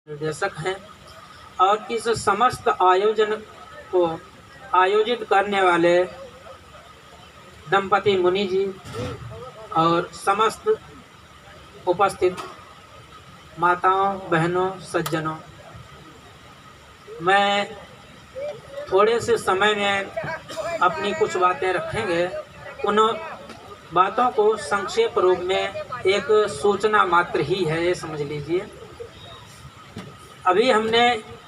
निर्देशक हैं और इस समस्त आयोजन को आयोजित करने वाले दंपति मुनि जी और समस्त उपस्थित माताओं, बहनों, सज्जनों, मैं थोड़े से समय में अपनी कुछ बातें रखेंगे। उन बातों को संक्षेप रूप में एक सूचना मात्र ही है, ये समझ लीजिए। अभी हमने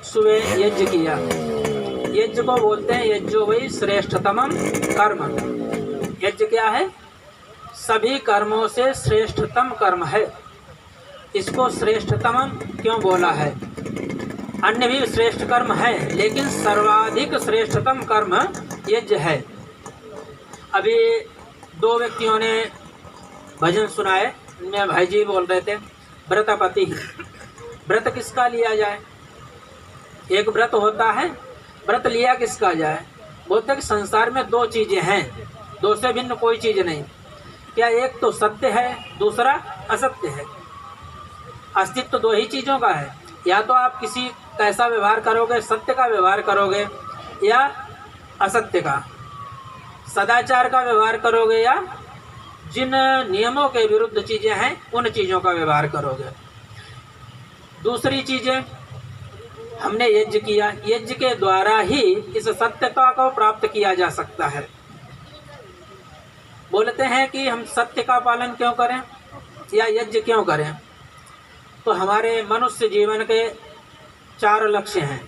सुबह यज्ञ किया। यज्ञ को बोलते हैं यज्ञो वही श्रेष्ठतम कर्म। यज्ञ क्या है? सभी कर्मों से श्रेष्ठतम कर्म है। इसको श्रेष्ठतम क्यों बोला है? अन्य भी श्रेष्ठ कर्म है, लेकिन सर्वाधिक श्रेष्ठतम कर्म यज्ञ है। अभी दो व्यक्तियों ने भजन सुनाए, इनमें भाई जी बोल रहे थे व्रतपति। व्रत किसका लिया जाए? एक व्रत होता है, व्रत लिया किसका जाए? बोलते कि संसार में दो चीजें हैं, दो से भिन्न कोई चीज नहीं। क्या? एक तो सत्य है, दूसरा असत्य है। अस्तित्व दो ही चीजों का है। या तो आप किसी कैसा व्यवहार करोगे, सत्य का व्यवहार करोगे या असत्य का, सदाचार का व्यवहार करोगे या जिन नियमों के विरुद्ध चीजें हैं उन चीजों का व्यवहार करोगे। दूसरी चीजें, हमने यज्ञ किया, यज्ञ के द्वारा ही इस सत्यता को प्राप्त किया जा सकता है। बोलते हैं कि हम सत्य का पालन क्यों करें या यज्ञ क्यों करें? तो हमारे मनुष्य जीवन के 4 लक्ष्य हैं।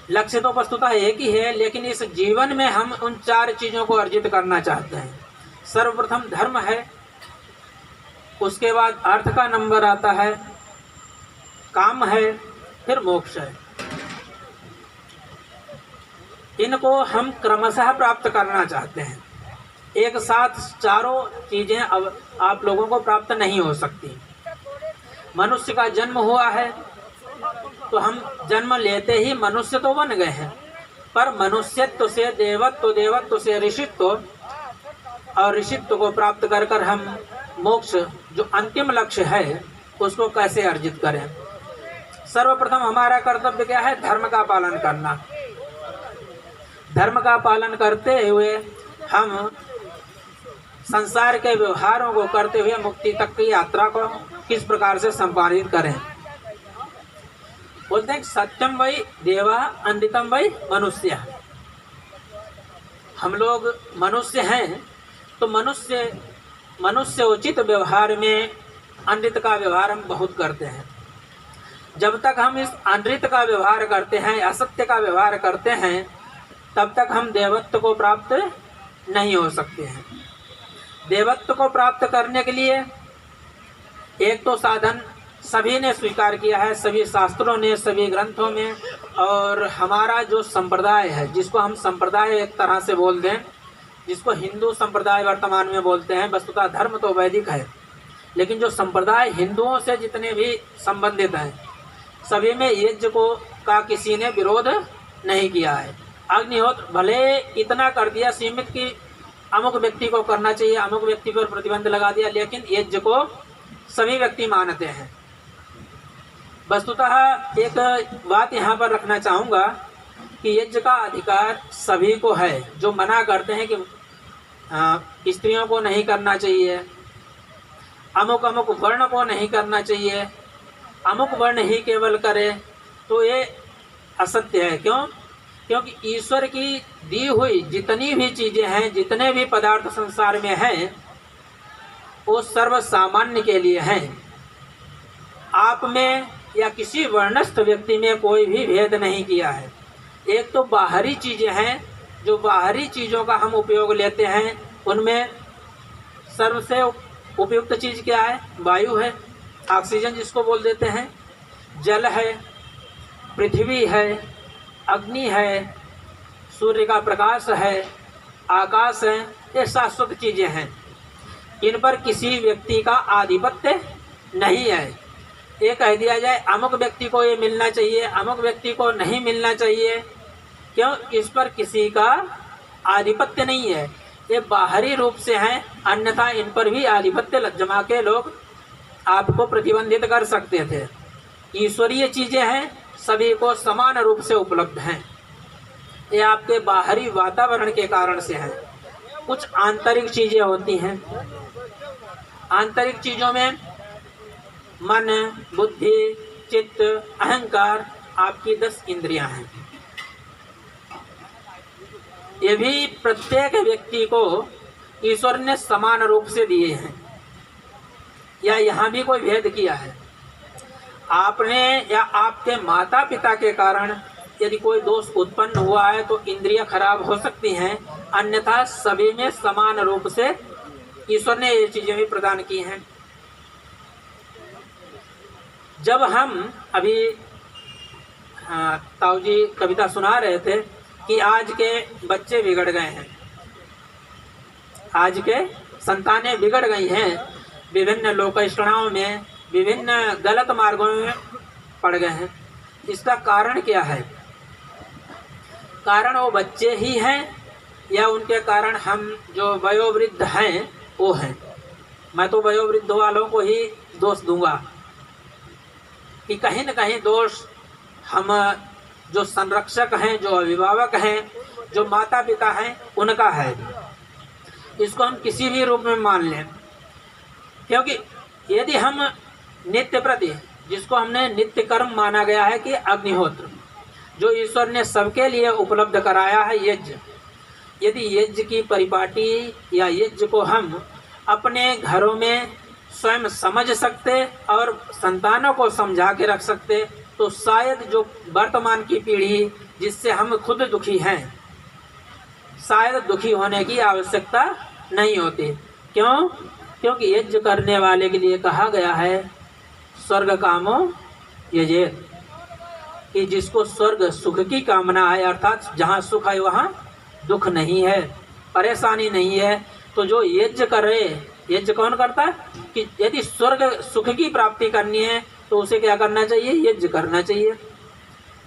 लक्ष्य तो वस्तुतः एक ही है, लेकिन इस जीवन में हम उन 4 चीजों को अर्जित करना चाहते हैं। सर्वप्रथम धर्म है, उसके बाद अर्थ का नंबर आता है, काम है, फिर मोक्ष है। इनको हम क्रमशः प्राप्त करना चाहते हैं। एक साथ चारों चीजें अब आप लोगों को प्राप्त नहीं हो सकती। मनुष्य का जन्म हुआ है तो हम जन्म लेते ही मनुष्य तो बन गए हैं, पर मनुष्यत्व से देवत्व, देवत्व से ऋषित्व और ऋषित्व को प्राप्त कर कर हम मोक्ष, जो अंतिम लक्ष्य है, उसको कैसे अर्जित करें? सर्वप्रथम हमारा कर्तव्य क्या है? धर्म का पालन करना। धर्म का पालन करते हुए हम संसार के व्यवहारों को करते हुए मुक्ति तक की यात्रा को किस प्रकार से संपादित करें? बोलते हैं सत्यम वही देवा अनृतम वही मनुष्य। हम लोग मनुष्य हैं तो मनुष्य उचित व्यवहार में अनृत का व्यवहार हम बहुत करते हैं। जब तक हम इस अनृत का व्यवहार करते हैं, असत्य का व्यवहार करते हैं, तब तक हम देवत्व को प्राप्त नहीं हो सकते हैं। देवत्व को प्राप्त करने के लिए एक तो साधन सभी ने स्वीकार किया है, सभी शास्त्रों ने, सभी ग्रंथों में, और हमारा जो संप्रदाय है, जिसको हम संप्रदाय एक तरह से बोल दें, जिसको हिंदू संप्रदाय वर्तमान में बोलते हैं। वस्तुतः धर्म तो वैदिक है, लेकिन जो संप्रदाय हिंदुओं से जितने भी संबंधित हैं, सभी में यज्ञ को का किसी ने विरोध नहीं किया है। अग्निहोत्र भले इतना कर दिया सीमित कि अमुक व्यक्ति को करना चाहिए, अमुक व्यक्ति पर प्रतिबंध लगा दिया, लेकिन यज्ञ को सभी व्यक्ति मानते हैं। वस्तुतः एक बात यहाँ पर रखना चाहूँगा कि यज्ञ का अधिकार सभी को है। जो मना करते हैं कि स्त्रियों को नहीं करना चाहिए, अमुक अमुक वर्ण को नहीं करना चाहिए, अमुक वर्ण ही केवल करे, तो ये असत्य है। क्यों? क्योंकि ईश्वर की दी हुई जितनी भी चीजें हैं, जितने भी पदार्थ संसार में हैं, वो सर्व सामान्य के लिए हैं। आप में या किसी वर्णस्थ व्यक्ति में कोई भी भेद नहीं किया है। एक तो बाहरी चीजें हैं, जो बाहरी चीजों का हम उपयोग लेते हैं, उनमें सर्वसे उपयुक्त चीज क्या है? वायु है, ऑक्सीजन जिसको बोल देते हैं, जल है, पृथ्वी है, अग्नि है, सूर्य का प्रकाश है, आकाश है। ये शाश्वत चीजें हैं। इन पर किसी व्यक्ति का आधिपत्य नहीं है। ये कह दिया जाए अमुक व्यक्ति को ये मिलना चाहिए, अमुक व्यक्ति को नहीं मिलना चाहिए, क्यों? इस पर किसी का आधिपत्य नहीं है। ये बाहरी रूप से हैं, अन्यथा इन पर भी आधिपत्य जमा के लोग आपको प्रतिबंधित कर सकते थे। ईश्वरीय चीज़ें हैं, सभी को समान रूप से उपलब्ध हैं। ये आपके बाहरी वातावरण के कारण से है। कुछ आंतरिक चीज़ें होती हैं। आंतरिक चीज़ों में मन, बुद्धि, चित्त, अहंकार, आपकी 10 इंद्रियां हैं। ये भी प्रत्येक व्यक्ति को ईश्वर ने समान रूप से दिए हैं, या यहाँ भी कोई भेद किया है? आपने या आपके माता पिता के कारण यदि कोई दोष उत्पन्न हुआ है तो इंद्रियां खराब हो सकती हैं, अन्यथा सभी में समान रूप से ईश्वर ने ये चीज़ें भी प्रदान की हैं। जब हम अभी ताऊ जी कविता सुना रहे थे कि आज के बच्चे बिगड़ गए हैं, आज के संतानें बिगड़ गई हैं, विभिन्न लोकैषणाओं में, विभिन्न गलत मार्गों में पड़ गए हैं। इसका कारण क्या है? कारण वो बच्चे ही हैं या उनके कारण हम जो वयोवृद्ध हैं वो हैं? मैं तो वयोवृद्ध वालों को ही दोष दूंगा कि कहीं न कहीं दोष हम जो संरक्षक हैं, जो अभिभावक हैं, जो माता पिता हैं, उनका है। इसको हम किसी भी रूप में मान लें, क्योंकि यदि हम नित्य प्रति, जिसको हमने नित्य कर्म माना गया है कि अग्निहोत्र, जो ईश्वर ने सबके लिए उपलब्ध कराया है यज्ञ, यदि यज्ञ की परिपाटी या यज्ञ को हम अपने घरों में स्वयं समझ सकते और संतानों को समझा के रख सकते, तो शायद जो वर्तमान की पीढ़ी जिससे हम खुद दुखी हैं, शायद दुखी होने की आवश्यकता नहीं होती। क्यों? क्योंकि यज्ञ करने वाले के लिए कहा गया है स्वर्ग कामो यजेत, कि जिसको स्वर्ग सुख की कामना है, अर्थात जहाँ सुख है वहाँ दुख नहीं है, परेशानी नहीं है, तो जो यज्ञ करे, यज्ञ कौन करता है? कि यदि स्वर्ग सुख की प्राप्ति करनी है तो उसे क्या करना चाहिए? यज्ञ करना चाहिए।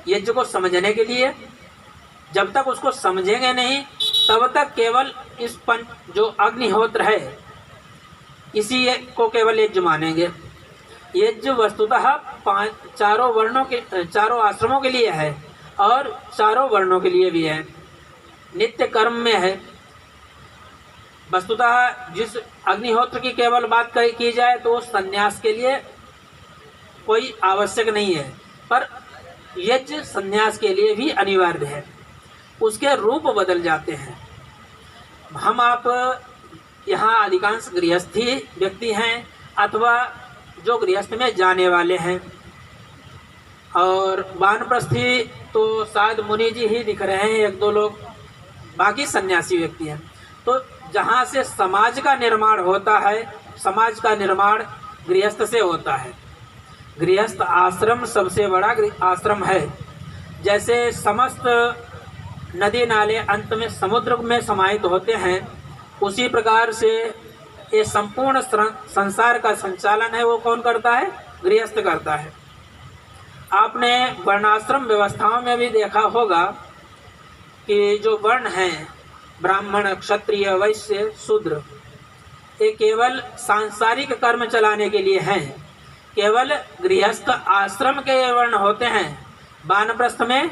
यज्ञ को समझने के लिए, जब तक उसको समझेंगे नहीं तब तक केवल इस जो अग्निहोत्र है इसी को केवल यज्ञ मानेंगे। यज्ञ वस्तुतः चारों वर्णों के, चारों आश्रमों के लिए है और चारों वर्णों के लिए भी है, नित्य कर्म में है। वस्तुतः जिस अग्निहोत्र की केवल बात की जाए तो संन्यास के लिए कोई आवश्यक नहीं है, पर यज्ञ संन्यास के लिए भी अनिवार्य है। उसके रूप बदल जाते हैं। हम आप यहाँ अधिकांश गृहस्थी व्यक्ति हैं अथवा जो गृहस्थ में जाने वाले हैं, और वानप्रस्थी तो शायद मुनि जी ही दिख रहे हैं, 1-2 लोग, बाकी सन्यासी व्यक्ति हैं। तो जहाँ से समाज का निर्माण होता है, समाज का निर्माण गृहस्थ से होता है। गृहस्थ आश्रम सबसे बड़ा आश्रम है। जैसे समस्त नदी नाले अंत में समुद्र में समाहित होते हैं, उसी प्रकार से ये संपूर्ण संसार का संचालन है वो कौन करता है? गृहस्थ करता है। आपने वर्णाश्रम व्यवस्थाओं में भी देखा होगा कि जो वर्ण हैं, ब्राह्मण, क्षत्रिय, वैश्य, शूद्र, ये केवल सांसारिक कर्म चलाने के लिए हैं। केवल गृहस्थ आश्रम के वर्ण होते हैं। वानप्रस्थ में,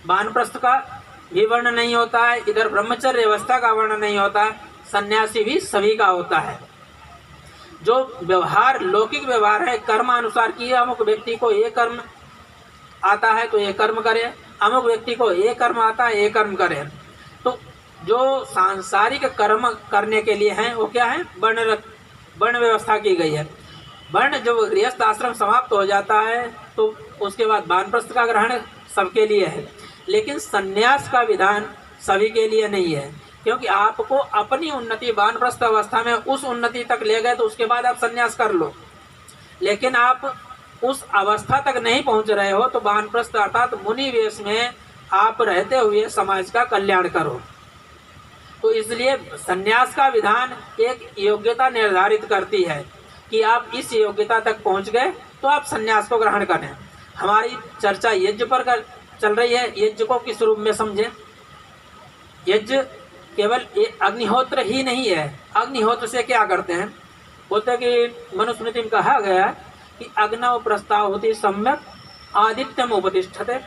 वानप्रस्थ का भी वर्ण नहीं होता है, इधर ब्रह्मचर्य अवस्था का वर्ण नहीं होता है, सन्यासी भी सभी का होता है। जो व्यवहार, लौकिक व्यवहार है, कर्मानुसार की, अमुक व्यक्ति को ये कर्म आता है तो ये कर्म करे, अमुक व्यक्ति को ये कर्म आता है ये कर्म करे। तो जो सांसारिक कर्म करने के लिए हैं वो क्या है? वर्ण व्यवस्था की गई है। वर्ण जब गृहस्थ आश्रम समाप्त हो जाता है तो उसके बाद वानप्रस्थ का ग्रहण सबके लिए है, लेकिन संन्यास का विधान सभी के लिए नहीं है, क्योंकि आपको अपनी उन्नति वानप्रस्थ अवस्था में उस उन्नति तक ले गए तो उसके बाद आप संन्यास कर लो, लेकिन आप उस अवस्था तक नहीं पहुंच रहे हो तो वानप्रस्थ अर्थात मुनि वेश में आप रहते हुए समाज का कल्याण करो। तो इसलिए संन्यास का विधान एक योग्यता निर्धारित करती है कि आप इस योग्यता तक पहुंच गए तो आप संन्यास को ग्रहण करें। हमारी चर्चा यज्ञ पर चल रही है। यज्ञ को किस रूप में समझें? यज्ञ केवल अग्निहोत्र ही नहीं है। अग्निहोत्र से क्या करते हैं? बोलते हैं कि मनुस्मृति में कहा गया कि अग्नौ प्रस्ताहुति सम्यक आदित्यम उपतिष्ठते।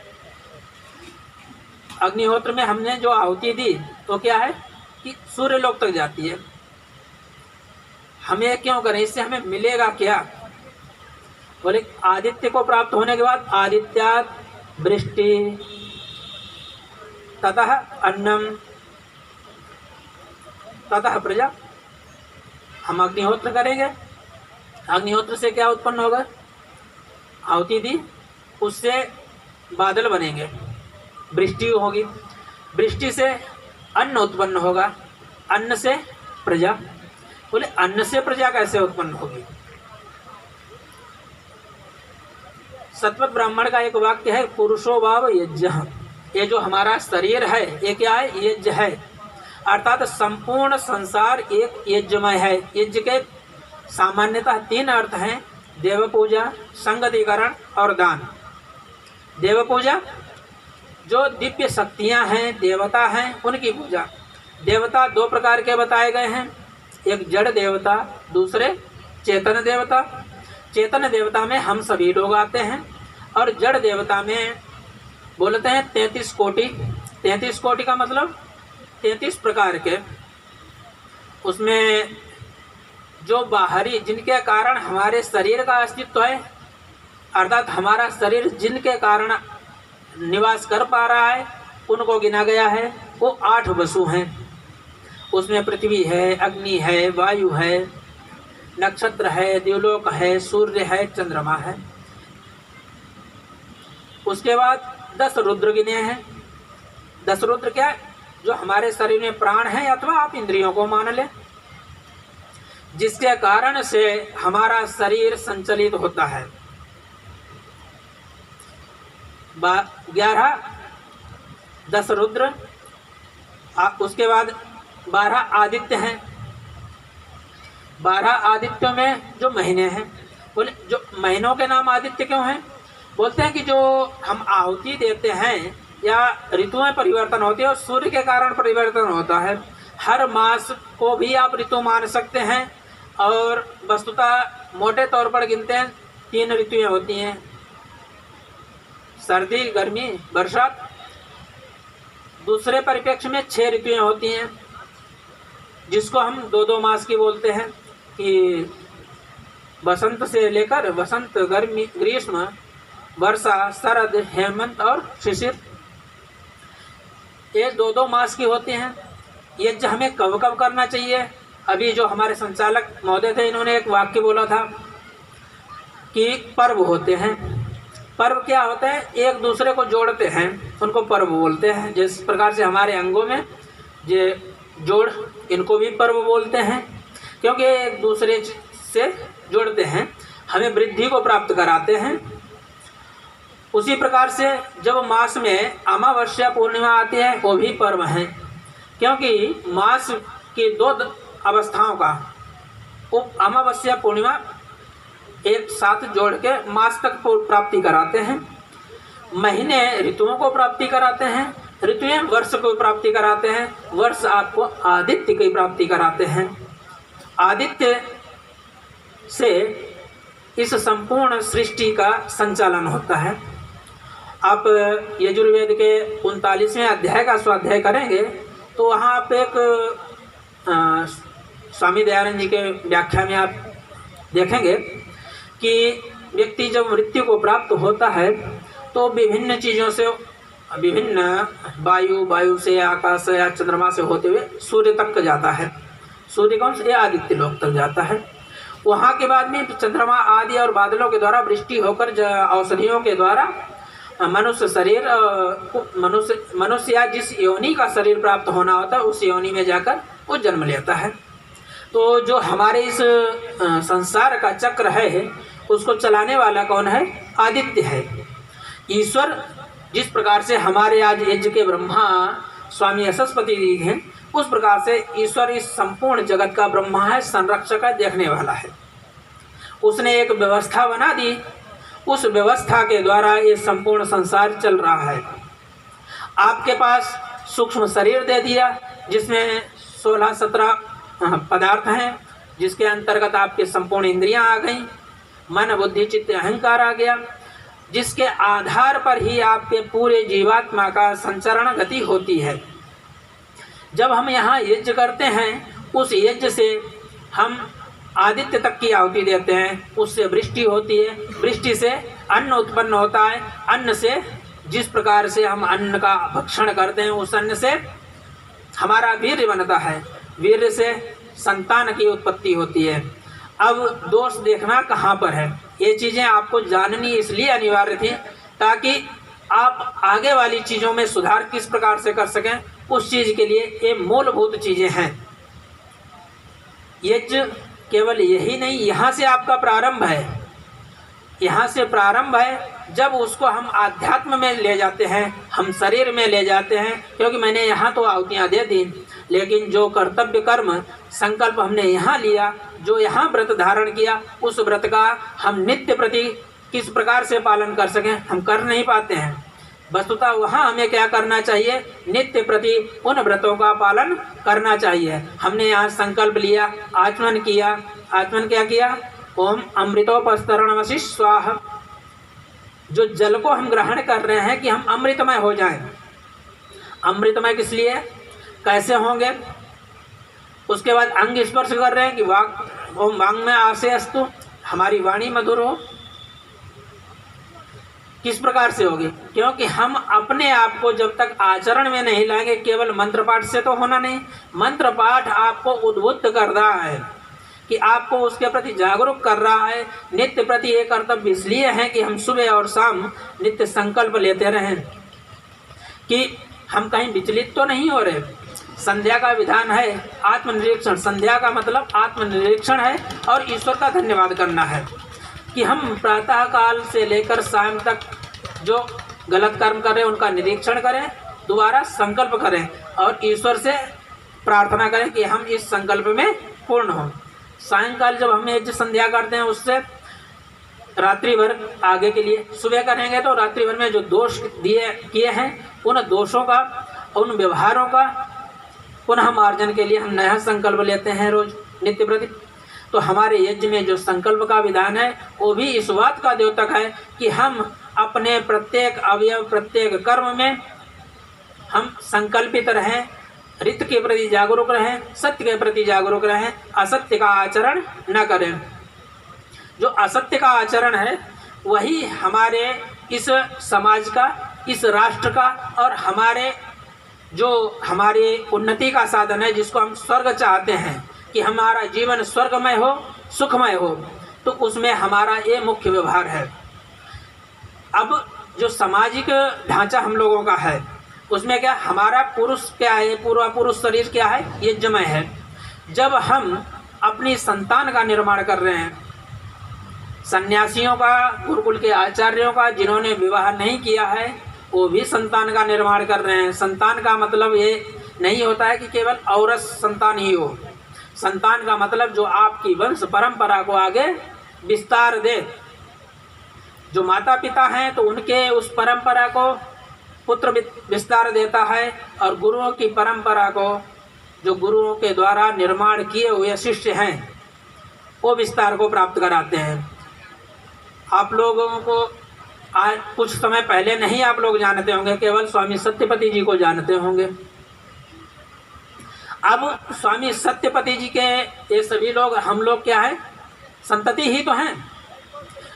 अग्निहोत्र में हमने जो आहुति दी तो क्या है कि सूर्य लोक तक जाती है। हमें क्यों करें, इससे हमें मिलेगा क्या? बोले आदित्य को प्राप्त होने के बाद आदित्यात् वृष्टि ततः अन्नम ततः प्रजा। हम अग्निहोत्र करेंगे, अग्निहोत्र से क्या उत्पन्न होगा? आहुति दी, उससे बादल बनेंगे, वृष्टि होगी, वृष्टि से अन्न उत्पन्न होगा, अन्न से प्रजा। बोले अन्न से प्रजा कैसे उत्पन्न होगी? सतपथ ब्राह्मण का एक वाक्य है, पुरुषो वाव यज्ञ। ये जो हमारा शरीर है ये क्या है? यज्ञ है। अर्थात संपूर्ण संसार एक यज्ञमय है। यज्ञ के सामान्यतः 3 अर्थ हैं, देव पूजा, संगतिकरण और दान। देव पूजा, जो दिव्य शक्तियां हैं, देवता हैं, उनकी पूजा। देवता 2 प्रकार के बताए गए हैं, एक जड़ देवता, दूसरे चेतन देवता। चेतन देवता में हम सभी लोग आते हैं और जड़ देवता में बोलते हैं 33 कोटि। 33 कोटि का मतलब 33 प्रकार के। उसमें जो बाहरी, जिनके कारण हमारे शरीर का अस्तित्व है, अर्थात हमारा शरीर जिनके कारण निवास कर पा रहा है, उनको गिना गया है। वो 8 वसु हैं। उसमें पृथ्वी है, अग्नि है, वायु है, नक्षत्र है, द्युलोक है, सूर्य है, चंद्रमा है। उसके बाद 10 रुद्र गिने हैं। 10 रुद्र क्या है? जो हमारे शरीर में प्राण है, अथवा आप इंद्रियों को मान लें, जिसके कारण से हमारा शरीर संचलित होता है। 11 10 रुद्र। उसके बाद 12 आदित्य हैं। 12 आदित्यों में जो महीने हैं, बोले जो महीनों के नाम आदित्य क्यों हैं? बोलते हैं कि जो हम आहुति देते हैं या ऋतु में परिवर्तन होती है और सूर्य के कारण परिवर्तन होता है। हर मास को भी आप ऋतु मान सकते हैं और वस्तुतः मोटे तौर पर गिनते हैं 3 ऋतुएं होती हैं, सर्दी, गर्मी, बरसात। दूसरे परिप्रेक्ष्य में 6 ऋतुएं होती हैं, जिसको हम 2-2 मास की बोलते हैं कि बसंत से लेकर वसंत, गर्मी, ग्रीष्म, वर्षा, शरद, हेमंत और शिशिर। ये 2-2 मास की होती हैं। ये जो हमें कब कब करना चाहिए, अभी जो हमारे संचालक महोदय थे, इन्होंने एक वाक्य बोला था कि पर्व होते हैं। पर्व क्या होता है? एक दूसरे को जोड़ते हैं, उनको पर्व बोलते हैं। जिस प्रकार से हमारे अंगों में ये जोड़, इनको भी पर्व बोलते हैं, क्योंकि एक दूसरे से जोड़ते हैं, हमें वृद्धि को प्राप्त कराते हैं। उसी प्रकार से जब मास में अमावस्या पूर्णिमा आती है, वो भी पर्व हैं, क्योंकि मास की 2 अवस्थाओं का अमावस्या पूर्णिमा एक साथ जोड़ के मास तक प्राप्ति कराते हैं। महीने ऋतुओं को प्राप्ति कराते हैं, ऋतुएं वर्ष को प्राप्ति कराते हैं, वर्ष आपको आदित्य की प्राप्ति कराते हैं। आदित्य से इस संपूर्ण सृष्टि का संचालन होता है। आप यजुर्वेद के 39वें अध्याय का स्वाध्याय करेंगे तो वहाँ आप एक स्वामी दयानंद जी के व्याख्या में आप देखेंगे कि व्यक्ति जब मृत्यु को प्राप्त होता है तो विभिन्न चीज़ों से, विभिन्न वायु से, आकाश या चंद्रमा से होते हुए सूर्य तक जाता है। सूर्य कौन से? आदित्य लोक तक जाता है। वहाँ के बाद में चंद्रमा आदि और बादलों के द्वारा वृष्टि होकर औषधियों के द्वारा मनुष्य शरीर, मनुष्य या जिस योनि का शरीर प्राप्त होना होता है उस योनि में जाकर वो जन्म लेता है। तो जो हमारे इस संसार का चक्र है उसको चलाने वाला कौन है? आदित्य है। ईश्वर जिस प्रकार से हमारे आज यज्ञ के ब्रह्मा स्वामी यशस्पति जी हैं, उस प्रकार से ईश्वर इस संपूर्ण जगत का ब्रह्मा है, संरक्षक है, देखने वाला है। उसने एक व्यवस्था बना दी, उस व्यवस्था के द्वारा ये संपूर्ण संसार चल रहा है। आपके पास सूक्ष्म शरीर दे दिया जिसमें 16-17 पदार्थ हैं, जिसके अंतर्गत आपके संपूर्ण इंद्रियां आ गईं। मन बुद्धि चित्त अहंकार आ गया, जिसके आधार पर ही आपके पूरे जीवात्मा का संचरण गति होती है। जब हम यहाँ यज्ञ करते हैं, उस यज्ञ से हम आदित्य तक की आहुति देते हैं, उससे वृष्टि होती है, वृष्टि से अन्न उत्पन्न होता है, अन्न से जिस प्रकार से हम अन्न का भक्षण करते हैं, उस अन्न से हमारा वीर्य बनता है, वीर्य से संतान की उत्पत्ति होती है। अब दोष देखना कहाँ पर है, ये चीज़ें आपको जाननी इसलिए अनिवार्य थी ताकि आप आगे वाली चीज़ों में सुधार किस प्रकार से कर सकें, उस चीज़ के लिए ये मूलभूत चीज़ें हैं। यज्ञ केवल यही नहीं, यहाँ से आपका प्रारंभ है, यहाँ से प्रारंभ है। जब उसको हम आध्यात्म में ले जाते हैं, हम शरीर में ले जाते हैं, क्योंकि मैंने यहाँ तो आहुतियाँ दे दी, लेकिन जो कर्तव्य कर्म संकल्प हमने यहाँ लिया, जो यहाँ व्रत धारण किया, उस व्रत का हम नित्य प्रति किस प्रकार से पालन कर सकें, हम कर नहीं पाते हैं। वस्तुतः वहाँ हमें क्या करना चाहिए, नित्य प्रति उन व्रतों का पालन करना चाहिए। हमने यहाँ संकल्प लिया, आचमन किया, आचमन क्या किया, ओम अमृतोपस्तरणमसि स्वाहा, जो जल को हम ग्रहण कर रहे हैं कि हम अमृतमय हो जाएं। अमृतमय किस लिए, कैसे होंगे, उसके बाद अंग स्पर्श कर रहे हैं कि वाक ओम वांग में आसे अस्तु, हमारी वाणी मधुर हो, किस प्रकार से होगी, क्योंकि हम अपने आप को जब तक आचरण में नहीं लाएंगे, केवल मंत्र पाठ से तो होना नहीं। मंत्र पाठ आपको उद्बुद्ध कर रहा है कि आपको उसके प्रति जागरूक कर रहा है। नित्य प्रति ये कर्तव्य इसलिए है कि हम सुबह और शाम नित्य संकल्प लेते रहें कि हम कहीं विचलित तो नहीं हो रहे। संध्या का विधान है आत्मनिरीक्षण, संध्या का मतलब आत्मनिरीक्षण है और ईश्वर का धन्यवाद करना है कि हम प्रातः काल से लेकर शाम तक जो गलत कर्म कर रहे हैं उनका निरीक्षण करें, दोबारा संकल्प करें और ईश्वर से प्रार्थना करें कि हम इस संकल्प में पूर्ण हों। सायंकाल जब हम यज्ञ संध्या करते हैं, उससे रात्रि भर आगे के लिए, सुबह करेंगे तो रात्रि भर में जो दोष किए हैं, उन दोषों का, उन व्यवहारों का पुनः मार्जन के लिए हम नया संकल्प लेते हैं रोज नित्य प्रति। तो हमारे यज्ञ में जो संकल्प का विधान है, वो भी इस बात का द्योतक है कि हम अपने प्रत्येक अवयव, प्रत्येक कर्म में हम संकल्पित रहें, रित के प्रति जागरूक रहें, सत्य के प्रति जागरूक रहें, असत्य का आचरण न करें। जो असत्य का आचरण है वही हमारे इस समाज का, इस राष्ट्र का और हमारी उन्नति का साधन है, जिसको हम स्वर्ग चाहते हैं कि हमारा जीवन स्वर्गमय हो, सुखमय हो, तो उसमें हमारा ये मुख्य व्यवहार है। अब जो सामाजिक ढांचा हम लोगों का है, उसमें क्या हमारा पुरुष क्या है, पूर्वा पुरुष शरीर क्या है, यज्ञमय है। जब हम अपनी संतान का निर्माण कर रहे हैं, सन्यासियों का, गुरुकुल के आचार्यों का, जिन्होंने विवाह नहीं किया है, वो भी संतान का निर्माण कर रहे हैं। संतान का मतलब ये नहीं होता है कि केवल औरत संतान ही हो। संतान का मतलब जो आपकी वंश परंपरा को आगे विस्तार दे। जो माता पिता हैं तो उनके उस परंपरा को पुत्र विस्तार देता है, और गुरुओं की परंपरा को, जो गुरुओं के द्वारा निर्माण किए हुए शिष्य हैं, वो विस्तार को प्राप्त कराते हैं। आप लोगों को आज कुछ समय पहले नहीं आप लोग जानते होंगे, केवल स्वामी सत्यपति जी को जानते होंगे। अब स्वामी सत्यपति जी के ये सभी लोग, हम लोग क्या है, संतति ही तो हैं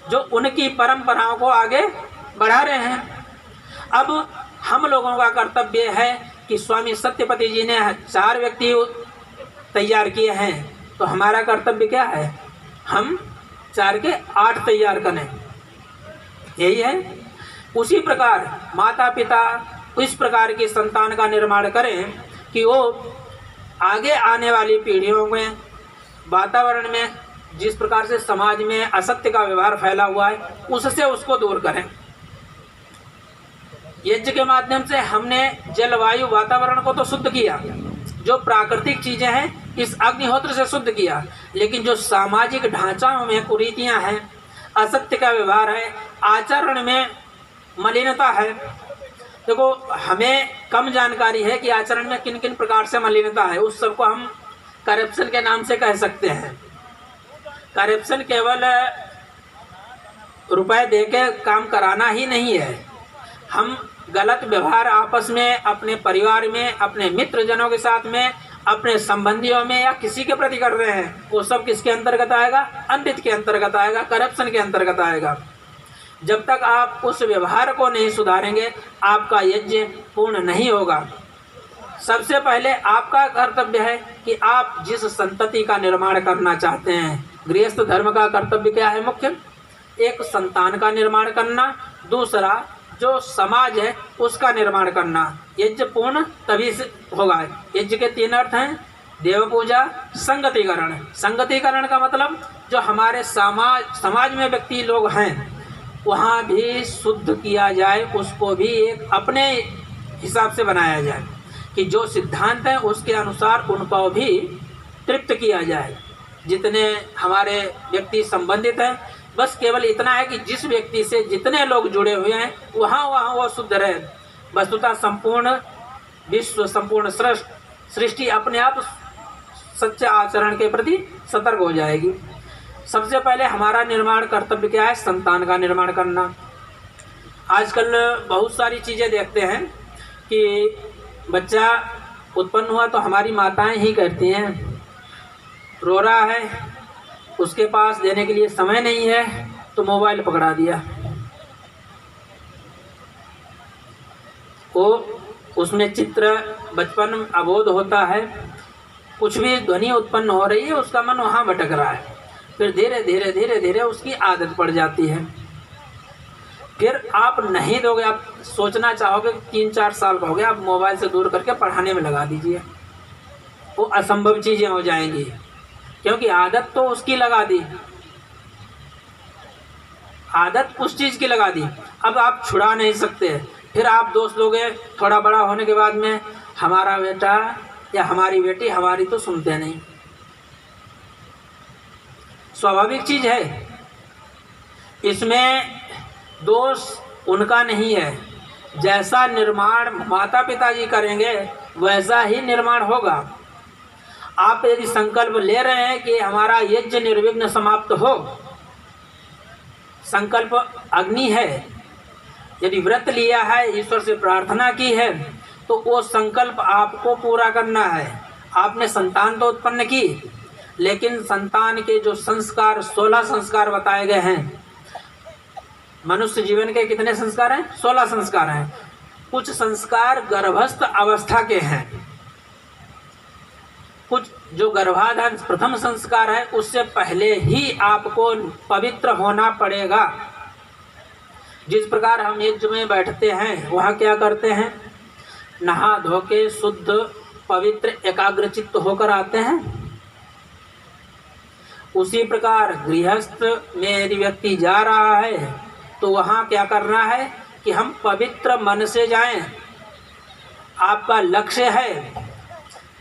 जो उनकी परंपराओं को आगे बढ़ा रहे हैं। अब हम लोगों का कर्तव्य है कि स्वामी सत्यपति जी ने 4 व्यक्ति तैयार किए हैं, तो हमारा कर्तव्य क्या है, हम 4 के 8 तैयार करें, यही है। उसी प्रकार माता पिता इस प्रकार की संतान का निर्माण करें कि वो आगे आने वाली पीढ़ियों में, वातावरण में, जिस प्रकार से समाज में असत्य का व्यवहार फैला हुआ है, उससे उसको दूर करें। यज्ञ के माध्यम से हमने जलवायु, वातावरण को तो शुद्ध किया, जो प्राकृतिक चीजें हैं इस अग्निहोत्र से शुद्ध किया, लेकिन जो सामाजिक ढांचाओं में कुरीतियां हैं, असत्य का व्यवहार है, आचरण में मलिनता है। देखो, हमें कम जानकारी है कि आचरण में किन किन प्रकार से मलिनता है, उस सबको हम करप्शन के नाम से कह सकते हैं। करप्शन केवल रुपए दे के काम कराना ही नहीं है। हम गलत व्यवहार आपस में, अपने परिवार में, अपने मित्रजनों के साथ में, अपने संबंधियों में या किसी के प्रति कर रहे हैं, वो सब किसके अंतर्गत आएगा? अनृत के अंतर्गत आएगा, करप्शन के अंतर्गत आएगा। जब तक आप उस व्यवहार को नहीं सुधारेंगे, आपका यज्ञ पूर्ण नहीं होगा। सबसे पहले आपका कर्तव्य है कि आप जिस संतति का निर्माण करना चाहते हैं, गृहस्थ धर्म का कर्तव्य क्या है? मुख्य एक संतान का निर्माण करना, दूसरा जो समाज है उसका निर्माण करना। यज्ञ पूर्ण तभी से होगा। यज्ञ के 3 अर्थ हैं: देव पूजा, संगतिकरण। संगतिकरण का मतलब जो हमारे समाज में व्यक्ति लोग हैं वहाँ भी शुद्ध किया जाए, उसको भी एक अपने हिसाब से बनाया जाए कि जो सिद्धांत है उसके अनुसार उनको भी तृप्त किया जाए। जितने हमारे व्यक्ति संबंधित हैं, बस केवल इतना है कि जिस व्यक्ति से जितने लोग जुड़े हुए हैं वहाँ वो शुद्ध रहे। वस्तुतः संपूर्ण विश्व, संपूर्ण सृष्टि अपने आप सच्चे आचरण के प्रति सतर्क हो जाएगी। सबसे पहले हमारा निर्माण कर्तव्य क्या है? संतान का निर्माण करना। आजकल बहुत सारी चीज़ें देखते हैं कि बच्चा उत्पन्न हुआ तो हमारी माताएं ही करती हैं, रो रहा है, उसके पास देने के लिए समय नहीं है तो मोबाइल पकड़ा दिया, वो उसमें चित्र बचपन अबोध होता है, कुछ भी ध्वनि उत्पन्न हो रही है, उसका मन वहाँ भटक रहा है। फिर धीरे धीरे धीरे धीरे उसकी आदत पड़ जाती है। फिर आप नहीं दोगे, आप सोचना चाहोगे 3-4 साल का हो गया, आप मोबाइल से दूर करके पढ़ाने में लगा दीजिए, वो असंभव चीज़ें हो जाएंगी, क्योंकि आदत तो उसकी लगा दी, आदत उस चीज़ की लगा दी, अब आप छुड़ा नहीं सकते। फिर आप दोस्त लोगे, थोड़ा बड़ा होने के बाद में हमारा बेटा या हमारी बेटी हमारी तो सुनते नहीं। स्वाभाविक चीज़ है, इसमें दोष उनका नहीं है। जैसा निर्माण माता पिताजी करेंगे वैसा ही निर्माण होगा। आप यदि संकल्प ले रहे हैं कि हमारा यज्ञ निर्विघ्न समाप्त हो, संकल्प अग्नि है, यदि व्रत लिया है, ईश्वर से प्रार्थना की है, तो वो संकल्प आपको पूरा करना है। आपने संतान तो उत्पन्न की, लेकिन संतान के जो संस्कार 16 संस्कार बताए गए हैं, मनुष्य जीवन के कितने संस्कार हैं? 16 संस्कार हैं। कुछ संस्कार गर्भस्थ अवस्था के हैं, कुछ जो गर्भाधान प्रथम संस्कार है उससे पहले ही आपको पवित्र होना पड़ेगा। जिस प्रकार हम यज्ञ में बैठते हैं, वहाँ क्या करते हैं? नहा धो के शुद्ध पवित्र एकाग्रचित्त होकर आते हैं। उसी प्रकार गृहस्थ में यदि व्यक्ति जा रहा है तो वहाँ क्या करना है कि हम पवित्र मन से जाएं। आपका लक्ष्य है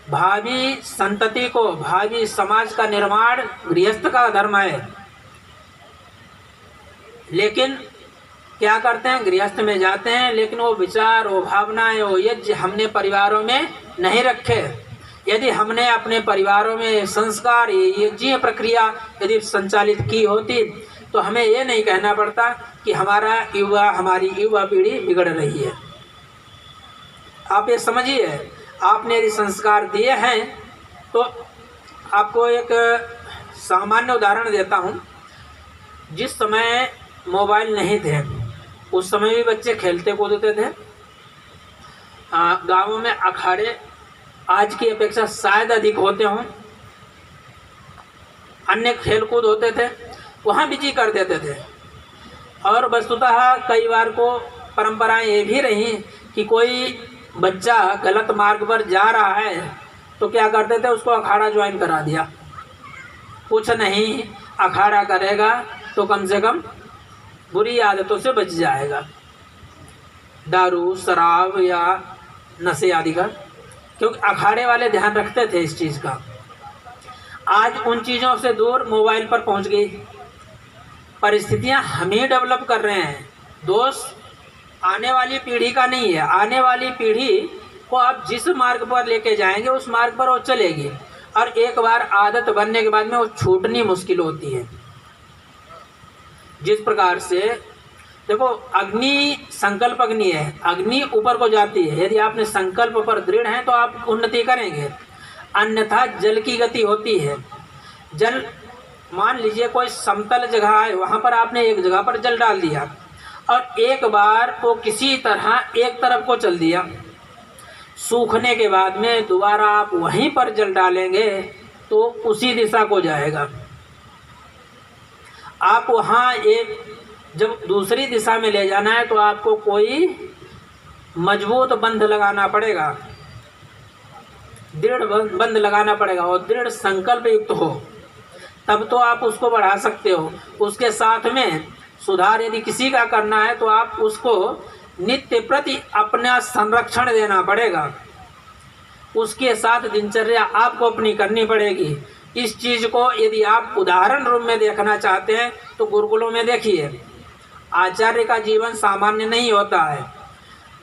भावी संतति को, भावी समाज का निर्माण गृहस्थ का धर्म है। लेकिन क्या करते हैं? गृहस्थ में जाते हैं, लेकिन वो विचार, वो भावनाएं, वो यज्ञ हमने परिवारों में नहीं रखे। यदि हमने अपने परिवारों में संस्कार, यज्ञीय प्रक्रिया यदि संचालित की होती तो हमें ये नहीं कहना पड़ता कि हमारी युवा पीढ़ी बिगड़ रही है। आप ये समझिए, आपने यदि संस्कार दिए हैं तो आपको एक सामान्य उदाहरण देता हूँ। जिस समय मोबाइल नहीं थे उस समय भी बच्चे खेलते कूदते थे। गाँवों में अखाड़े आज की अपेक्षा शायद अधिक होते हों, अन्य खेल कूद होते थे, वहाँ बिजी कर देते थे। और वस्तुतः कई बार को परंपराएं ये भी रही कि कोई बच्चा गलत मार्ग पर जा रहा है तो क्या करते थे? उसको अखाड़ा ज्वाइन करा दिया। कुछ नहीं, अखाड़ा करेगा तो कम से कम बुरी आदतों से बच जाएगा, दारू, शराब या नशे आदि का, क्योंकि अखाड़े वाले ध्यान रखते थे इस चीज़ का। आज उन चीज़ों से दूर मोबाइल पर पहुंच गई। परिस्थितियां हम ही डेवलप कर रहे हैं, दोष आने वाली पीढ़ी का नहीं है। आने वाली पीढ़ी को आप जिस मार्ग पर लेके जाएंगे उस मार्ग पर वो चलेगी, और एक बार आदत बनने के बाद में वो छूटनी मुश्किल होती है। जिस प्रकार से देखो, अग्नि संकल्प अग्नि है, अग्नि ऊपर को जाती है। यदि आपने संकल्प पर दृढ़ हैं तो आप उन्नति करेंगे, अन्यथा जल की गति होती है। जल, मान लीजिए कोई समतल जगह है, वहाँ पर आपने एक जगह पर जल डाल दिया और एक बार वो किसी तरह एक तरफ को चल दिया, सूखने के बाद में दोबारा आप वहीं पर जल डालेंगे तो उसी दिशा को जाएगा। आप वहाँ एक जब दूसरी दिशा में ले जाना है तो आपको कोई मजबूत बंध लगाना पड़ेगा, दृढ़ बंध लगाना पड़ेगा और दृढ़ संकल्प युक्त हो, तब तो आप उसको बढ़ा सकते हो। उसके साथ में सुधार यदि किसी का करना है तो आप उसको नित्य प्रति अपना संरक्षण देना पड़ेगा, उसके साथ दिनचर्या आपको अपनी करनी पड़ेगी। इस चीज़ को यदि आप उदाहरण रूप में देखना चाहते हैं तो गुरुकुलों में देखिए, आचार्य का जीवन सामान्य नहीं होता है।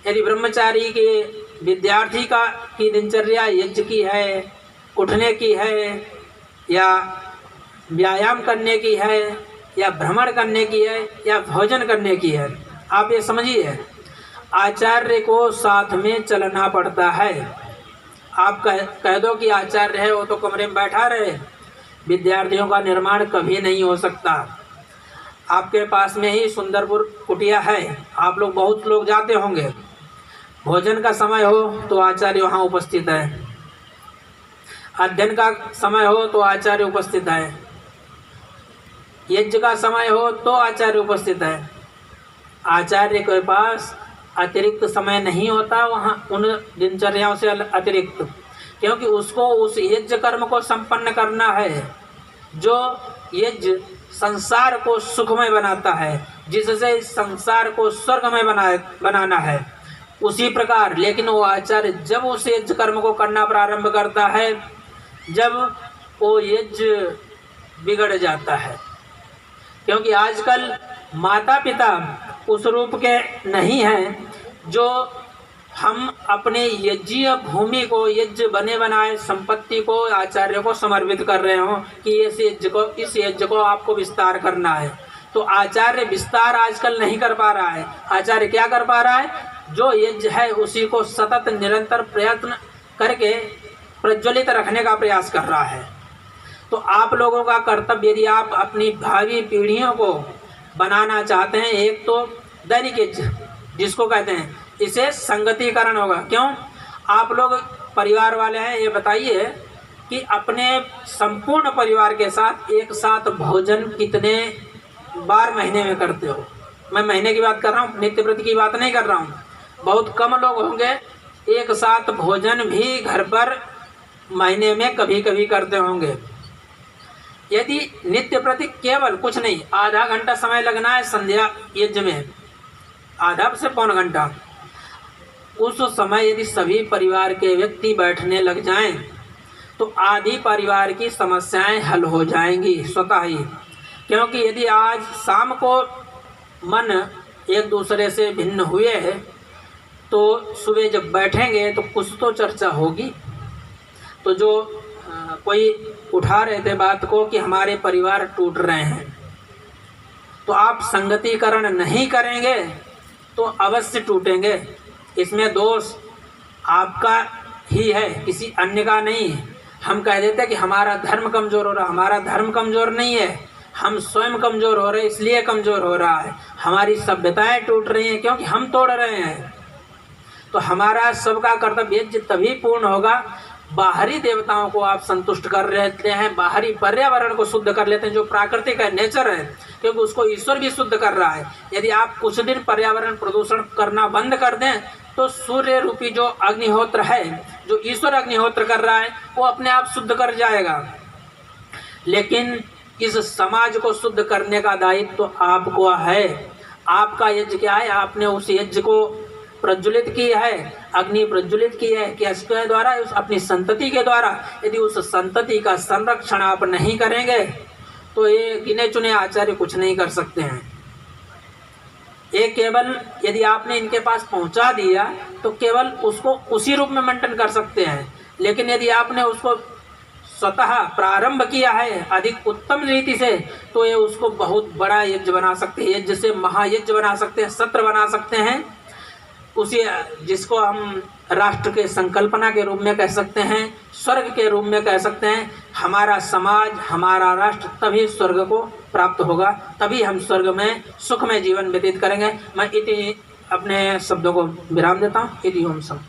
यदि ब्रह्मचारी के विद्यार्थी की दिनचर्या यज्ञ की है, उठने की है, या व्यायाम करने की है, या भ्रमण करने की है, या भोजन करने की है, आप ये समझिए आचार्य को साथ में चलना पड़ता है। आप कह दो कि आचार्य है वो तो कमरे में बैठा रहे, विद्यार्थियों का निर्माण कभी नहीं हो सकता। आपके पास में ही सुंदरपुर कुटिया है, आप लोग बहुत लोग जाते होंगे, भोजन का समय हो तो आचार्य वहाँ उपस्थित है, अध्ययन का समय हो तो आचार्य उपस्थित है, यज्ञ का समय हो तो आचार्य उपस्थित है। आचार्य के पास अतिरिक्त समय नहीं होता वहाँ उन दिनचर्याओं से अतिरिक्त, क्योंकि उसको उस यज्ञ कर्म को संपन्न करना है जो यज्ञ संसार को सुखमय बनाता है, जिससे इस संसार को स्वर्गमय बनाना है। उसी प्रकार लेकिन वो आचार्य जब उस यज्ञ कर्म को करना प्रारंभ करता है जब वो यज्ञ बिगड़ जाता है, क्योंकि आजकल माता पिता उस रूप के नहीं हैं जो हम अपने यज्ञीय भूमि को, यज्ञ बने बनाए संपत्ति को आचार्य को समर्पित कर रहे हों कि इस यज्ञ को आपको विस्तार करना है। तो आचार्य विस्तार आजकल नहीं कर पा रहा है। आचार्य क्या कर पा रहा है? जो यज्ञ है उसी को सतत निरंतर प्रयत्न करके प्रज्वलित रखने का प्रयास कर रहा है। तो आप लोगों का कर्तव्य, यदि आप अपनी भावी पीढ़ियों को बनाना चाहते हैं, एक तो दैनिक यज्ञ जिसको कहते हैं, इसे संगतिकरण होगा। क्यों? आप लोग परिवार वाले हैं, ये बताइए कि अपने संपूर्ण परिवार के साथ एक साथ भोजन कितने बार महीने में करते हो? मैं महीने की बात कर रहा हूँ, नित्य व्रत की बात नहीं कर रहा हूँ। बहुत कम लोग होंगे एक साथ भोजन भी घर पर महीने में कभी कभी करते होंगे। यदि नित्य प्रति केवल कुछ नहीं, आधा घंटा समय लगना है संध्या यज्ञ में, आधा से पौन घंटा, उस समय यदि सभी परिवार के व्यक्ति बैठने लग जाएं तो आधी परिवार की समस्याएं हल हो जाएंगी स्वतः ही। क्योंकि यदि आज शाम को मन एक दूसरे से भिन्न हुए हैं तो सुबह जब बैठेंगे तो कुछ तो चर्चा होगी। तो जो कोई उठा रहे थे बात को कि हमारे परिवार टूट रहे हैं, तो आप संगतिकरण नहीं करेंगे तो अवश्य टूटेंगे। इसमें दोष आपका ही है, किसी अन्य का नहीं है। हम कह देते हैं कि हमारा धर्म कमज़ोर हो रहा, हमारा धर्म कमज़ोर नहीं है, हम स्वयं कमज़ोर हो रहे इसलिए कमज़ोर हो रहा है। हमारी सभ्यताएं टूट रही हैं क्योंकि हम तोड़ रहे हैं। तो हमारा सबका कर्तव्य तभी पूर्ण होगा, बाहरी देवताओं को आप संतुष्ट कर लेते हैं, बाहरी पर्यावरण को शुद्ध कर लेते हैं जो प्राकृतिक है, नेचर है, क्योंकि उसको ईश्वर भी शुद्ध कर रहा है। यदि आप कुछ दिन पर्यावरण प्रदूषण करना बंद कर दें तो सूर्य रूपी जो अग्निहोत्र है, जो ईश्वर अग्निहोत्र कर रहा है, वो अपने आप शुद्ध कर जाएगा। लेकिन इस समाज को शुद्ध करने का दायित्व तो आपको है। आपका यज्ञ क्या है? आपने उस यज्ञ को प्रज्वलित की है, अग्नि प्रज्वलित की है कि इसके द्वारा, उस अपनी संतति के द्वारा। यदि उस संतति का संरक्षण आप नहीं करेंगे तो ये गिने चुने आचार्य कुछ नहीं कर सकते हैं। ये केवल यदि आपने इनके पास पहुंचा दिया तो केवल उसको उसी रूप में मेंटेन कर सकते हैं। लेकिन यदि आपने उसको स्वतः प्रारंभ किया है अधिक उत्तम रीति से, तो ये उसको बहुत बड़ा यज्ञ बना सकते हैं, यज्ञ से महायज्ञ बना सकते हैं, सत्र बना सकते हैं। उसी जिसको हम राष्ट्र के संकल्पना के रूप में कह सकते हैं, स्वर्ग के रूप में कह सकते हैं। हमारा समाज, हमारा राष्ट्र तभी स्वर्ग को प्राप्त होगा, तभी हम स्वर्ग में सुख में जीवन व्यतीत करेंगे। मैं इति अपने शब्दों को विराम देता हूँ। इति ओम सम।